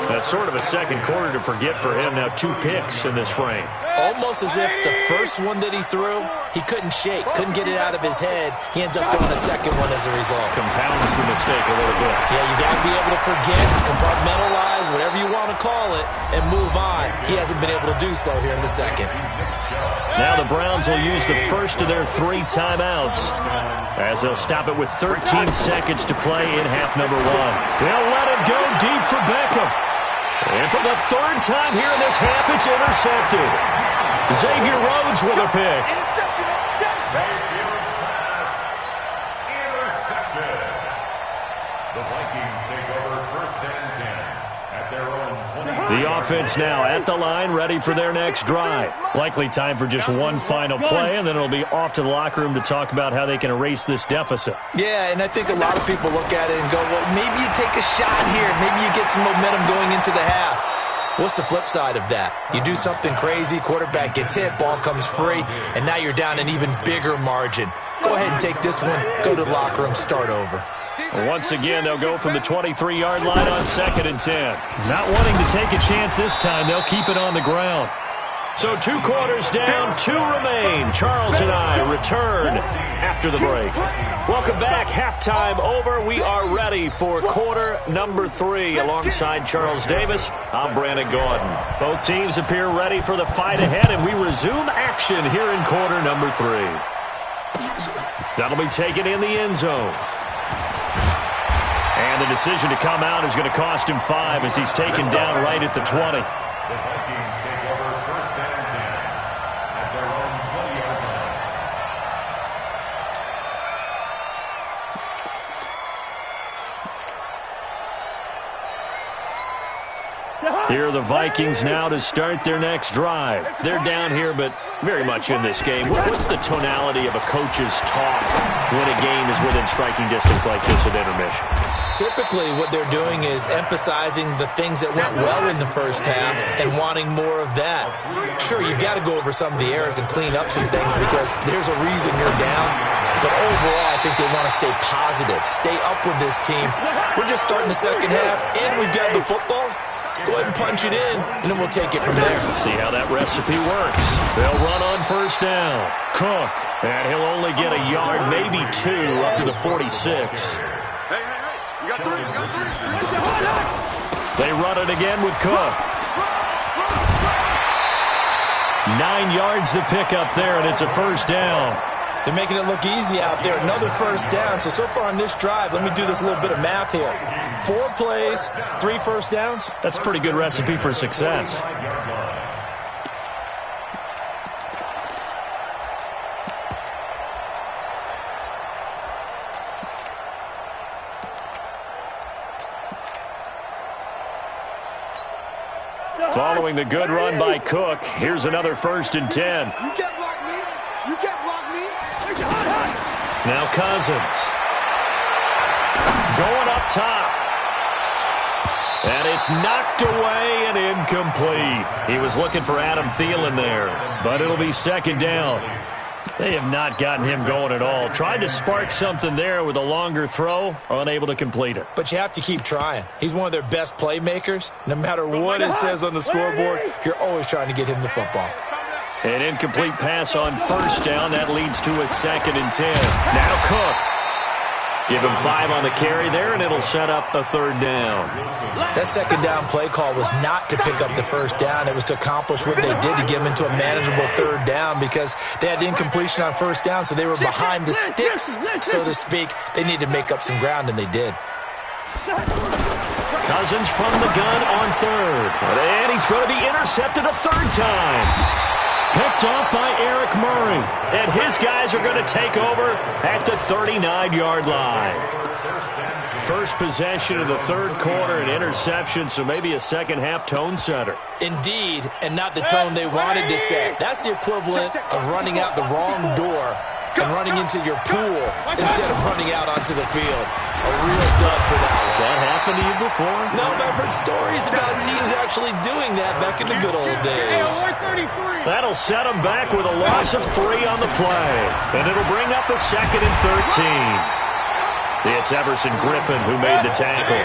That's sort of a second quarter to forget for him. Now 2 picks in this frame. Almost as if the first one that he threw, he couldn't shake, couldn't get it out of his head. He ends up throwing a second one as a result. Compounds the mistake a little bit. Yeah, you got to be able to forget, compartmentalize, whatever you want to call it, and move on. He hasn't been able to do so here in the second. Now the Browns will use the first of their 3 timeouts as they'll stop it with 13 seconds to play in half number 1. They'll let it go deep for Beckham. And for the 3rd time here in this half, it's intercepted. Xavier Rhodes with a pick. Intercepted. The Vikings take over 1st and 10 at their own 20. The offense now at the line, ready for their next drive. Likely time for just one final play, and then it'll be off to the locker room to talk about how they can erase this deficit. Yeah, and I think a lot of people look at it and go, well, maybe you take a shot here. Maybe you get some momentum going into the half. What's the flip side of that? You do something crazy, quarterback gets hit, ball comes free, and now you're down an even bigger margin. Go ahead and take this one, go to the locker room, start over. Once again, they'll go from the 23-yard line on 2nd and 10. Not wanting to take a chance this time, they'll keep it on the ground. So 2 quarters down, 2 remain. Charles and I return after the break. Welcome back. Halftime over. We are ready for quarter number 3. Alongside Charles Davis, I'm Brandon Gordon. Both teams appear ready for the fight ahead, and we resume action here in quarter number 3. That'll be taken in the end zone. And the decision to come out is going to cost him 5 as he's taken down right at the 20. The Vikings take over 1st and 10 at their own 20-yard line. Here are the Vikings now to start their next drive. They're down here, but very much in this game. What's the tonality of a coach's talk when a game is within striking distance like this at intermission? Typically, what they're doing is emphasizing the things that went well in the first half and wanting more of that. Sure, you've got to go over some of the errors and clean up some things because there's a reason you're down. But overall, I think they want to stay positive, stay up with this team. We're just starting the second half, and we've got the football. Let's go ahead and punch it in, and then we'll take it from there. See how that recipe works. They'll run on 1st down. Cook, and he'll only get a yard, maybe 2, up to the 46. They run it again with Cook. 9 yards to pick up there, and it's a 1st down. They're making it look easy out there. Another 1st down. So far on this drive, let me do this little bit of math here. 4 plays, 3 1st downs. That's a pretty good recipe for success. Following the good run by Cook, here's another 1st and 10. You can't block me. You can't block me. Now Cousins. Going up top. And it's knocked away and incomplete. He was looking for Adam Thielen there, but it'll be 2nd down. They have not gotten him going at all. Tried to spark something there with a longer throw, unable to complete it. But you have to keep trying. He's one of their best playmakers. No matter what it says on the scoreboard, you're always trying to get him the football. An incomplete pass on 1st down. That leads to a 2nd and 10. Now Cook. Give him 5 on the carry there, and it'll set up a 3rd down. That 2nd down play call was not to pick up the 1st down. It was to accomplish what they did to get him into a manageable 3rd down because they had incompletion on 1st down, so they were behind the sticks, so to speak. They needed to make up some ground, and they did. Cousins from the gun on 3rd. And he's going to be intercepted a 3rd time. Picked off by Eric Murray. And his guys are going to take over at the 39-yard line. First possession of the 3rd quarter, an interception, so maybe a second-half tone setter. Indeed, and not the tone they wanted to set. That's the equivalent of running out the wrong door and running into your pool instead of running out onto the field. A real dud for that one. Has that happened to you before? No, but I've heard stories about teams actually doing that back in the good old days. That'll set them back with a loss of 3 on the play. And it'll bring up a 2nd and 13. It's Everson Griffin who made the tackle.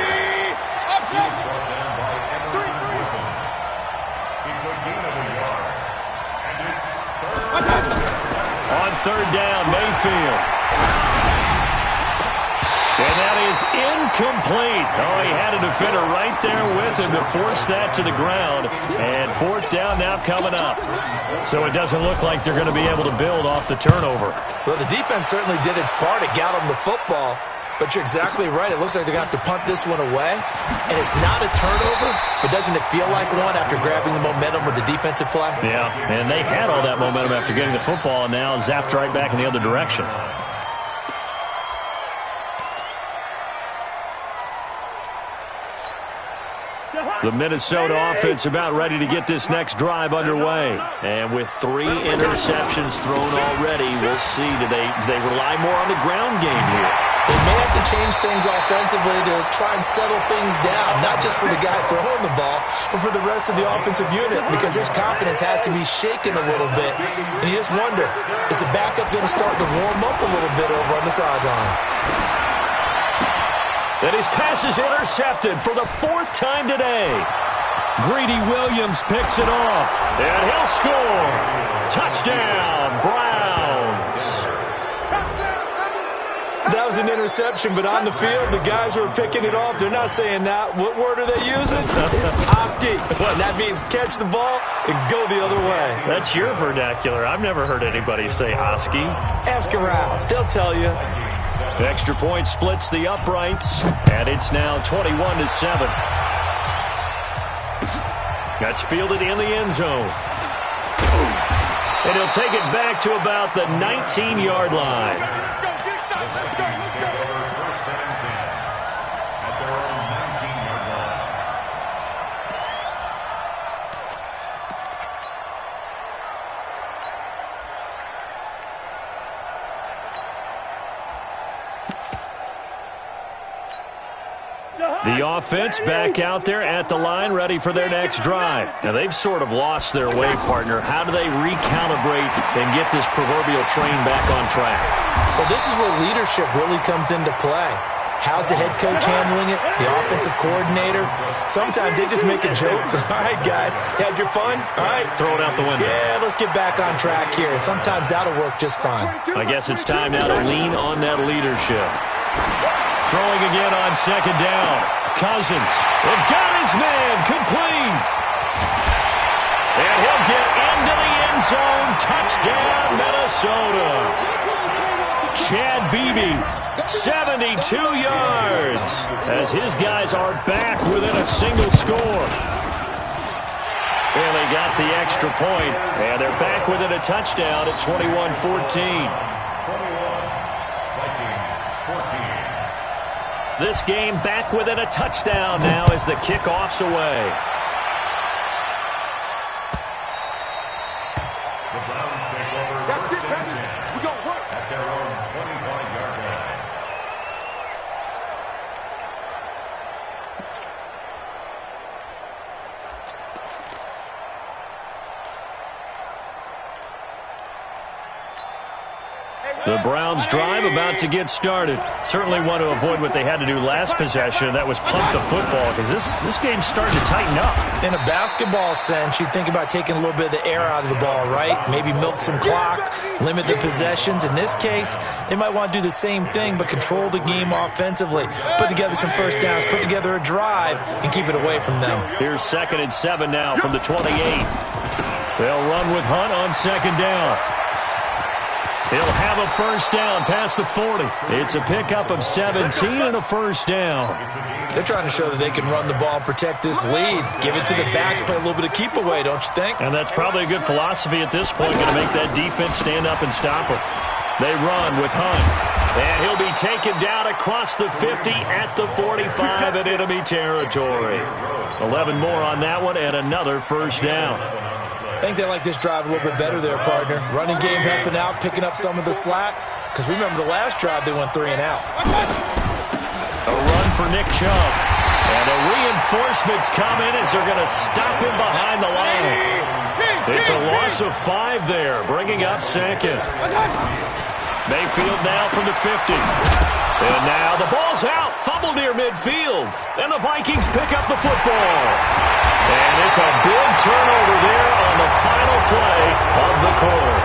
He was brought down by Emerson Griffin. It's a gain of a yard. And it's third. On third down, Mayfield. And that is incomplete. Oh, he had a defender right there with him to force that to the ground. And fourth down now coming up. So it doesn't look like they're going to be able to build off the turnover. Well, the defense certainly did its part. It got them the football. But you're exactly right. It looks like they're going to have to punt this one away. And it's not a turnover, but doesn't it feel like one after grabbing the momentum with the defensive play? Yeah, and they had all that momentum after getting the football and now zapped right back in the other direction. The Minnesota offense about ready to get this next drive underway. And with 3 interceptions thrown already, we'll see. Do they rely more on the ground game here? They may have to change things offensively to try and settle things down, not just for the guy throwing the ball, but for the rest of the offensive unit, because his confidence has to be shaken a little bit. And you just wonder, is the backup going to start to warm up a little bit over on the sideline? And his pass is intercepted for the 4th time today. Greedy Williams picks it off, and he'll score. Touchdown, Browns. That was an interception, but on the field, the guys who are picking it off, they're not saying that. What word are they using? It's Oski. That means catch the ball and go the other way. That's your vernacular. I've never heard anybody say Oski. Ask around. They'll tell you. The extra point splits the uprights, and it's now 21-7. That's fielded in the end zone. And he'll take it back to about the 19-yard line. The offense back out there at the line, ready for their next drive. Now, they've sort of lost their way, partner. How do they recalibrate and get this proverbial train back on track? Well, this is where leadership really comes into play. How's the head coach handling it? The offensive coordinator? Sometimes they just make a joke. All right, guys, had your fun? All right. Throw it out the window. Yeah, let's get back on track here. And sometimes that'll work just fine. I guess it's time now to lean on that leadership. Throwing again on second down. Cousins. They've got his man complete. And he'll get into the end zone. Touchdown, Minnesota. Chad Beebe, 72 yards, as his guys are back within a single score. And they got the extra point, and they're back within a touchdown at 21-14. This game back within a touchdown now as the kickoff's away. The Browns take over first and 10 at their own 25-yard line. The Browns drive about to get started. Certainly want to avoid what they had to do last possession. That was pump the football, because this game's starting to tighten up. In a basketball sense, you think about taking a little bit of the air out of the ball, right? Maybe milk some clock, limit the possessions. In this case, they might want to do the same thing, but control the game offensively. Put together some first downs, put together a drive, and keep it away from them. Here's 2nd and 7 now from the 28. They'll run with Hunt on second down. He'll have a first down past the 40. It's a pickup of 17 and a first down. They're trying to show that they can run the ball and protect this lead. Give it to the backs, play a little bit of keep away, don't you think? And that's probably a good philosophy at this point, going to make that defense stand up and stop them. They run with Hunt. And he'll be taken down across the 50 at the 45 in enemy territory. 11 more on that one and another first down. I think they like this drive a little bit better there, partner. Running game helping out, picking up some of the slack. Because remember the last drive, they went 3 and out. A run for Nick Chubb. And the reinforcements come in as they're going to stop him behind the line. It's a loss of 5 there, bringing up second. Mayfield now from the 50. And now the ball's out. Fumble near midfield. And the Vikings pick up the football. And it's a big turnover there on the final play of the quarter.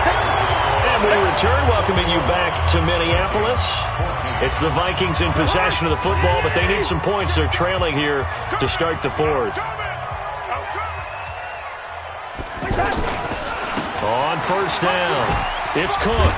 And we return, welcoming you back to Minneapolis. It's the Vikings in possession of the football, but they need some points. They're trailing here to start the fourth. On first down, it's Cook.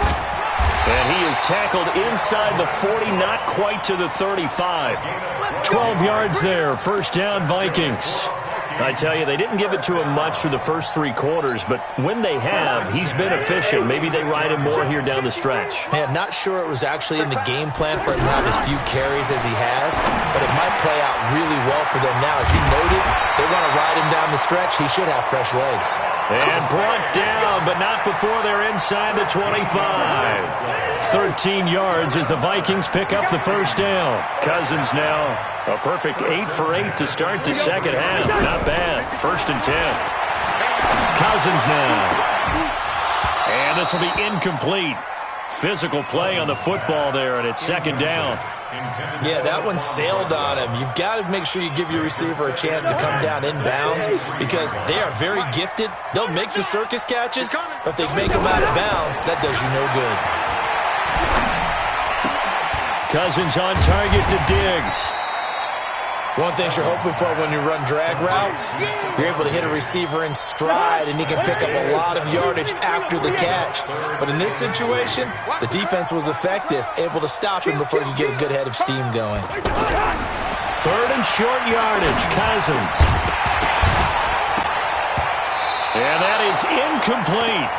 And he is tackled inside the 40, not quite to the 35. 12 yards there, first down Vikings. I tell you, they didn't give it to him much through the first 3 quarters, but when they have, he's been efficient. Maybe they ride him more here down the stretch. Hey, I'm not sure it was actually in the game plan for him to have as few carries as he has, but it might play out really well for them now. As you noted, they want to ride him down the stretch. He should have fresh legs. And brought down, but not before they're inside the 25. 13 yards as the Vikings pick up the first down. Cousins now a perfect 8 for 8 to start the second half. Not bad. First and 10. Cousins now. And this will be incomplete. Physical play on the football there, and it's second down. Yeah, that one sailed on him. You've got to make sure you give your receiver a chance to come down inbounds because they are very gifted. They'll make the circus catches, but if they make them out of bounds, that does you no good. Cousins on target to Diggs. One thing you're hoping for when you run drag routes, you're able to hit a receiver in stride, and he can pick up a lot of yardage after the catch. But in this situation, the defense was effective, able to stop him before you get a good head of steam going. Third and short yardage, Cousins. And that is incomplete.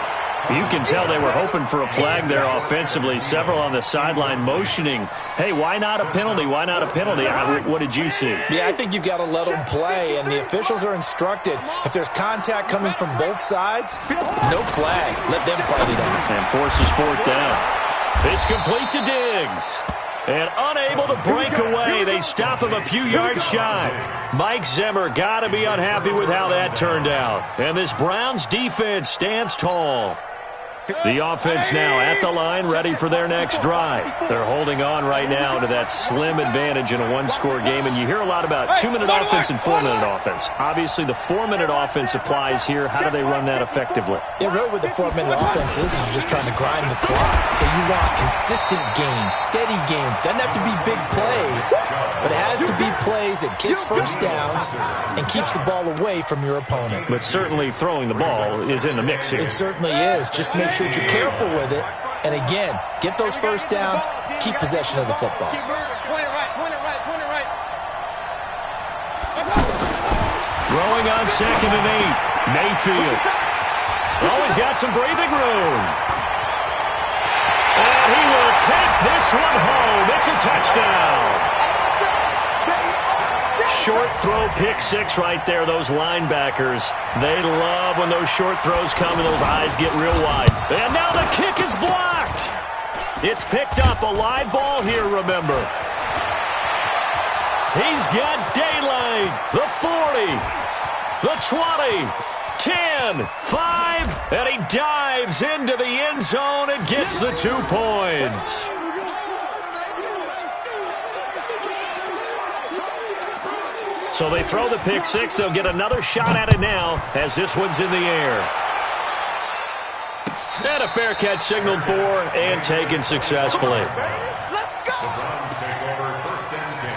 You can tell they were hoping for a flag there offensively. Several on the sideline motioning, hey, why not a penalty? Why not a penalty? What did you see? Yeah, I think you've got to let them play, and the officials are instructed. If there's contact coming from both sides, no flag. Let them fight it out. And forces fourth down. It's complete to Diggs. And unable to break away, they stop him a few yards shy. Mike Zimmer got to be unhappy with how that turned out. And this Browns defense stands tall. The offense now at the line, ready for their next drive. They're holding on right now to that slim advantage in a one-score game. And you hear a lot about 2-minute offense and 4-minute offense. Obviously, the 4-minute offense applies here. How do they run that effectively? Yeah, really what the 4-minute offense is you're just trying to grind the clock. So you want consistent gains, steady gains. Doesn't have to be big plays, but it has to be plays that gets first downs and keeps the ball away from your opponent. But certainly throwing the ball is in the mix here. It certainly is. Just make sure that you're careful with it. And again, get those first downs, keep possession of the football. Throwing on second and 8. Mayfield. Always got some breathing room. And he will take this one home. It's a touchdown. Short throw, pick six right there. Those linebackers, they love when those short throws come and those eyes get real wide. And now the kick is blocked. It's picked up. A live ball here, remember. He's got daylight. The 40, the 20, 10, 5, and he dives into the end zone and gets the 2 points. So they throw the pick six. They'll get another shot at it now as this one's in the air. And a fair catch signaled for and taken successfully. Let's go! The Browns take over first and 10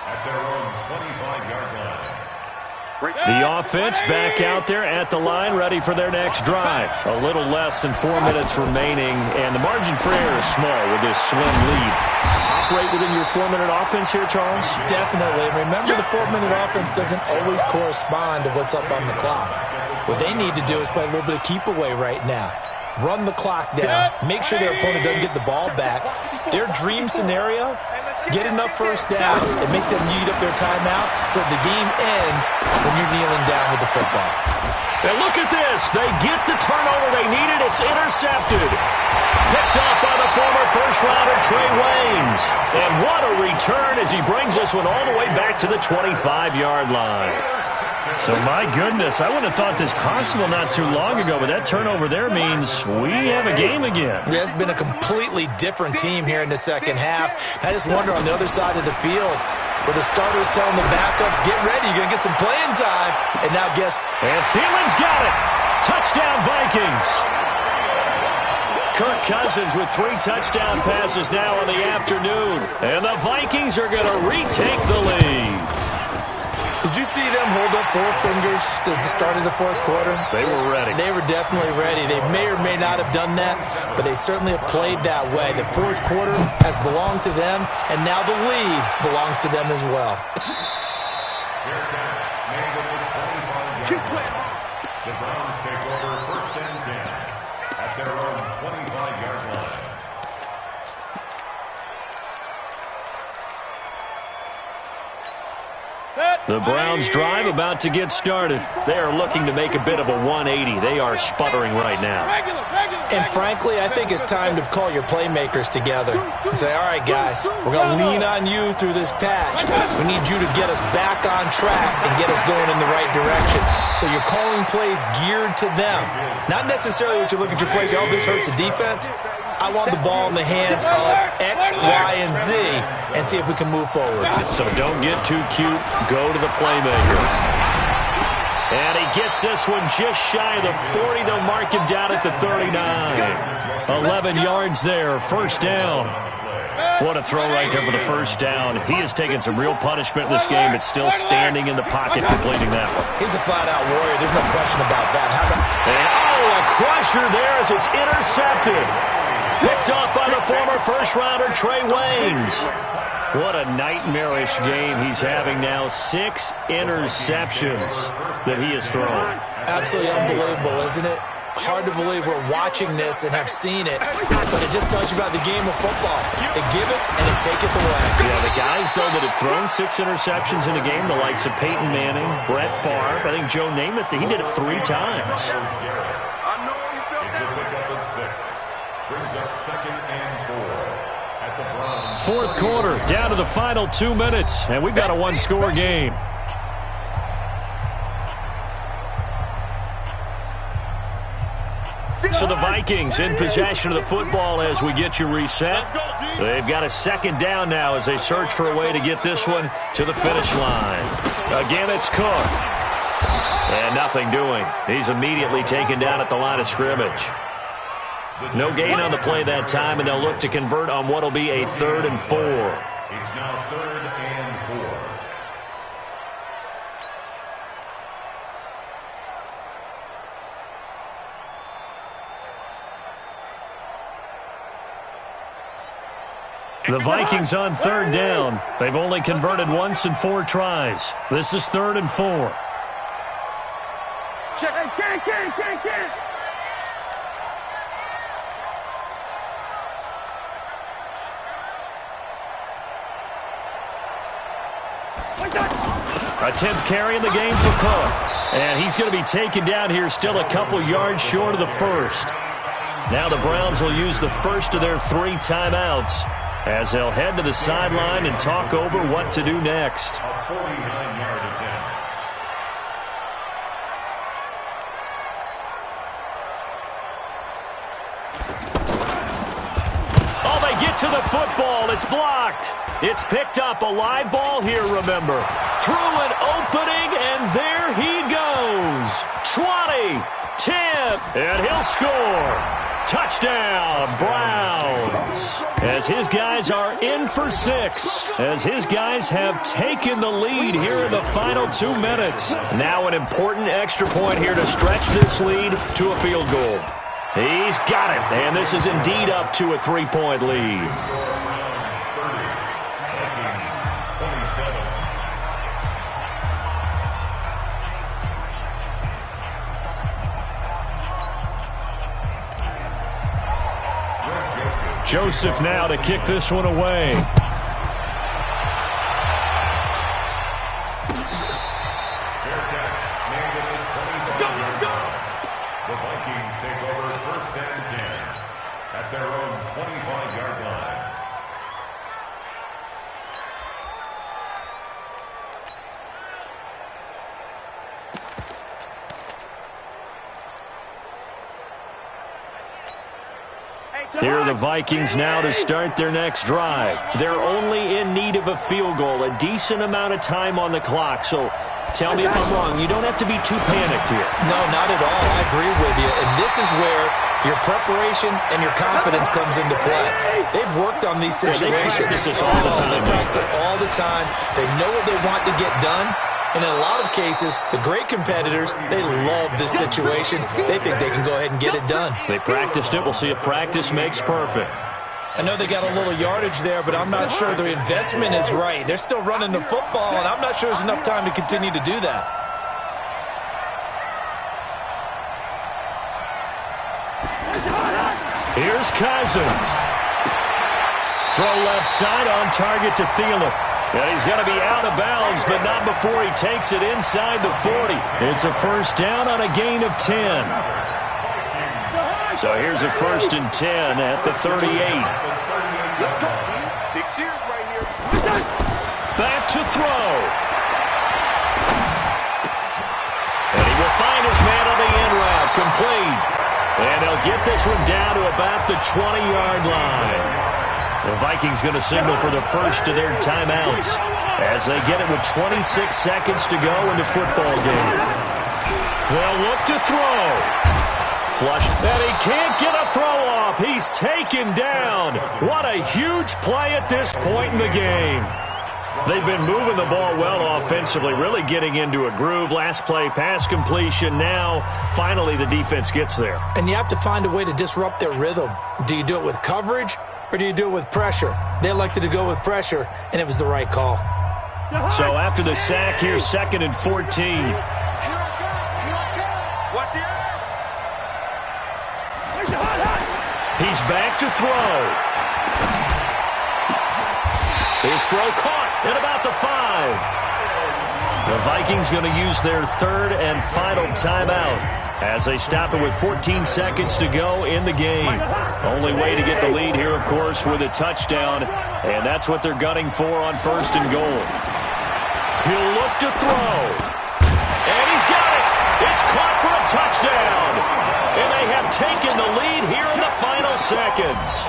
at their own 25-yard line. The offense back out there at the line, ready for their next drive. A little less than 4 minutes remaining, and the margin for error is small with this slim lead. Operate within your 4-minute offense here, Charles? Definitely. Remember, the 4-minute offense doesn't always correspond to what's up on the clock. What they need to do is play a little bit of keep away right now. Run the clock down. Make sure their opponent doesn't get the ball back. Their dream scenario, get enough first downs and make them eat up their timeouts so the game ends when you're kneeling down with the football. And look at this. They get the turnover they needed. It's intercepted. Picked up by the former first-rounder Trey Waynes. And what a return as he brings this one all the way back to the 25-yard line. So, my goodness, I wouldn't have thought this possible not too long ago, but that turnover there means we have a game again. Yeah, it's been a completely different team here in the second half. I just wonder on the other side of the field where the starters telling the backups, get ready, you're going to get some playing time. And now guess. And Thielen's got it. Touchdown, Vikings. Kirk Cousins with 3 touchdown passes now in the afternoon. And the Vikings are going to retake the lead. Did you see them hold up 4 fingers at the start of the fourth quarter? They were ready. They were definitely ready. They may or may not have done that, but they certainly have played that way. The fourth quarter has belonged to them, and now the lead belongs to them as well. The Browns take over 1st and 10 at their own 25-yard line. The Browns drive about to get started. They are looking to make a bit of a 180. They are sputtering right now. And frankly, I think it's time to call your playmakers together and say, all right, guys, we're going to lean on you through this patch. We need you to get us back on track and get us going in the right direction. So you're calling plays geared to them. Not necessarily what you look at your plays, oh, this hurts the defense. I want the ball in the hands of X, Y, and Z and see if we can move forward. So don't get too cute. Go to the playmakers. And he gets this one just shy of the 40. They'll mark him down at the 39. 11 yards there. First down. What a throw right there for the first down. He has taken some real punishment in this game, but still standing in the pocket completing that one. He's a flat-out warrior. There's no question about that. And, a crusher there as it's intercepted. Picked off by the former first-rounder Trey Waynes. What a nightmarish game he's having now. 6 interceptions that he has thrown. Absolutely unbelievable, isn't it? Hard to believe we're watching this and have seen it, but it just tells you about the game of football. It giveth and it taketh away. Yeah, the guys, though, that have thrown 6 interceptions in a game, the likes of Peyton Manning, Brett Favre, I think Joe Namath, he did it 3 times. It's a pickup at 6. Brings up 2nd and 4 at the Browns. Fourth quarter, down to the final 2 minutes, and we've got a 1-score game. So the Vikings in possession of the football as we get you reset. They've got a 2nd down now as they search for a way to get this one to the finish line. Again, it's Cook. And nothing doing. He's immediately taken down at the line of scrimmage. No gain on the play that time, and they'll look to convert on what will be a 3rd and 4. It's now 3rd and 4. The Vikings on 3rd down. They've only converted once in 4 tries. This is 3rd and 4. Check. Can't. A 10th carry in the game for Cook. And he's going to be taken down here still a couple yards short of the first. Now the Browns will use the first of their 3 timeouts as they'll head to the sideline and talk over what to do next. A 49-yard attempt. Oh, they get to the football. It's blocked. It's picked up. A live ball here, remember. Through an opening, and there he goes. 20, 10, and he'll score. Touchdown, Browns. As his guys are in for 6. As his guys have taken the lead here in the final 2 minutes. Now an important extra point here to stretch this lead to a field goal. He's got it, and this is indeed up to a 3-point lead. Joseph now to kick this one away. The Vikings take over 1st and 10 at their own 25-yard line. Here are the Vikings now to start their next drive. They're only in need of a field goal, a decent amount of time on the clock. So tell me if I'm wrong. You don't have to be too panicked here. No, not at all. I agree with you. And this is where your preparation and your confidence comes into play. They've worked on these situations. They practice this all the time. They practice it all the time. They know what they want to get done. And in a lot of cases, the great competitors, they love this situation. They think they can go ahead and get it done. They practiced it. We'll see if practice makes perfect. I know they got a little yardage there, but I'm not sure their investment is right. They're still running the football, and I'm not sure there's enough time to continue to do that. Here's Cousins. Throw left side on target to Thielen. And he's going to be out of bounds, but not before he takes it inside the 40. It's a first down on a gain of 10. So here's a 1st and 10 at the 38. Let's go. Big Sears right here. Back to throw. And he will find his man on the end route, complete. And they'll get this one down to about the 20-yard line. The Vikings going to signal for the first of their timeouts as they get it with 26 seconds to go in the football game. They'll look to throw. Flush, and he can't get a throw off. He's taken down. What a huge play at this point in the game. They've been moving the ball well offensively, really getting into a groove. Last play, pass completion. Now, finally, the defense gets there. And you have to find a way to disrupt their rhythm. Do you do it with coverage, or do you do it with pressure? They elected to go with pressure, and it was the right call. So after the sack, here's 2nd and 14. Watch the He's back to throw. His throw caught at about the 5. The Vikings going to use their 3rd and final timeout as they stop it with 14 seconds to go in the game. Only way to get the lead here, of course, with a touchdown, and that's what they're gunning for on 1st and goal. He'll look to throw, and he's got it. It's caught for a touchdown, and they have taken the lead here in the final seconds.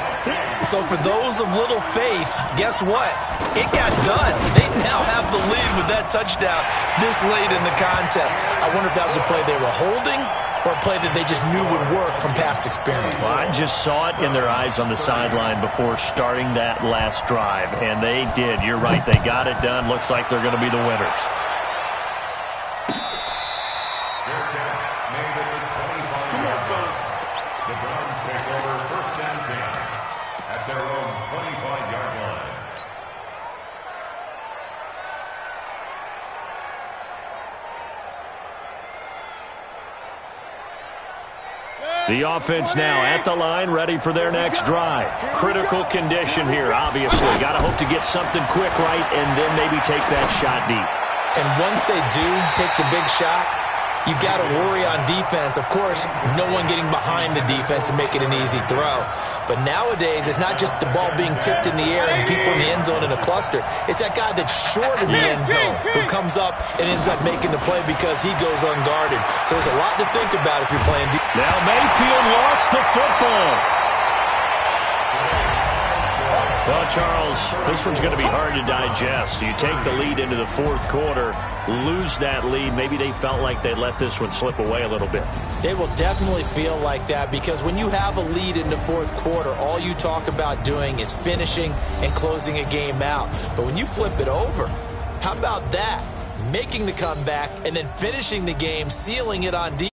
So for those of little faith, guess what? It got done. They now have the lead with that touchdown this late in the contest. I wonder if that was a play they were holding or a play that they just knew would work from past experience. Well, I just saw it in their eyes on the sideline before starting that last drive, and they did. You're right. They got it done. Looks like they're going to be the winners. Fair catch made at the 25-yard line. The Browns take over 1st and 10 at their own 25-yard line. The offense now at the line, ready for their next drive. Critical condition here, obviously. Got to hope to get something quick right and then maybe take that shot deep. And once they do take the big shot, you got to worry on defense. Of course, no one getting behind the defense and making an easy throw. But nowadays, it's not just the ball being tipped in the air and people in the end zone in a cluster. It's that guy that's short in the end zone who comes up and ends up making the play because he goes unguarded. So there's a lot to think about if you're playing defense. Now Mayfield lost the football. Well, Charles, this one's going to be hard to digest. You take the lead into the 4th quarter, lose that lead. Maybe they felt like they let this one slip away a little bit. They will definitely feel like that because when you have a lead in the 4th quarter, all you talk about doing is finishing and closing a game out. But when you flip it over, how about that? Making the comeback and then finishing the game, sealing it on defense.